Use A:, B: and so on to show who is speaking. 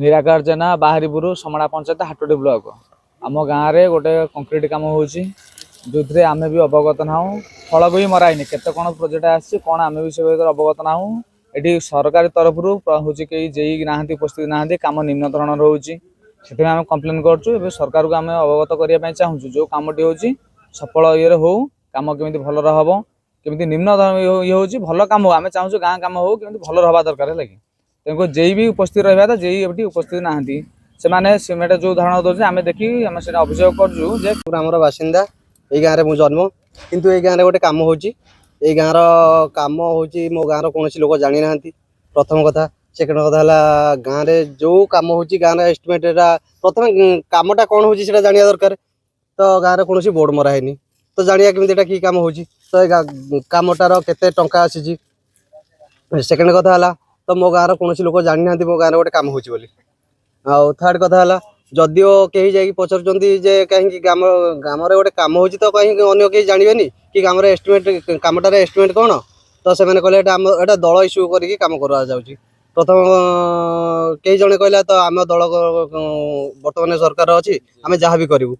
A: निराकार जेना बाहरीपुर समड़ा पंचायत हाटोटी ब्लॉक आम गाँव में गोटे कंक्रीट काम हो जो आम भी अवगत ना फल भी मराइनि केते कौन प्रोजेक्ट आसी कौन आम भी से अवगत ना ये सरकारी तरफ हूँ कई जेई ना उपस्थित ना कम निम्न धरण रोचे से आम कम्प्लेन करुँ सरकार को आम अवगत करने चाहूँ जो कमटी हो सफल ये हो कम केमी भल हम केमी निम्न ये हूँ भल कम आम चाहूँ गाँ कम हो केमी भल रहा दरकार लगे तेणुक जेई भी उपस्थित रहा था जेई एटी उपस्थित ना सीमेंट जो धारणा दौर आम देखी आम से अभियोग कर
B: बासिंदा ये गाँव में जन्म किंतु ये गाँव में गोटे कम हो गाँव कम हो मो गाँव कौन लोक जानी ना प्रथम कथा सेकेंड कथा गाँव में जो कम हो गाँव एस्टिमेट प्रथम कमटा कौन हो जाना दरकार तो गाँव में कौन बोर्ड मरा है तो जाना केमी कि कम हो तो कमटार केते टंका आसी सेकेंड कथा है तो मो गाँव कौन लोक जानी ना मो गाँव गोटे कम हो थर्ड कथा है जदिओ कहीं जाकि पचारुँचे कहीं गाँव में गोटे कम हो तो कहीं अन्य कहीं जानवे कि गाँव एस्टिमेट कमटार एस्टिमेट कौन तो से कहले दल इश्यू करके कम करा जाउची प्रथम कई जने कहला तो आम दल बर्तमान सरकार अच्छी आम जहाँ भी करूँ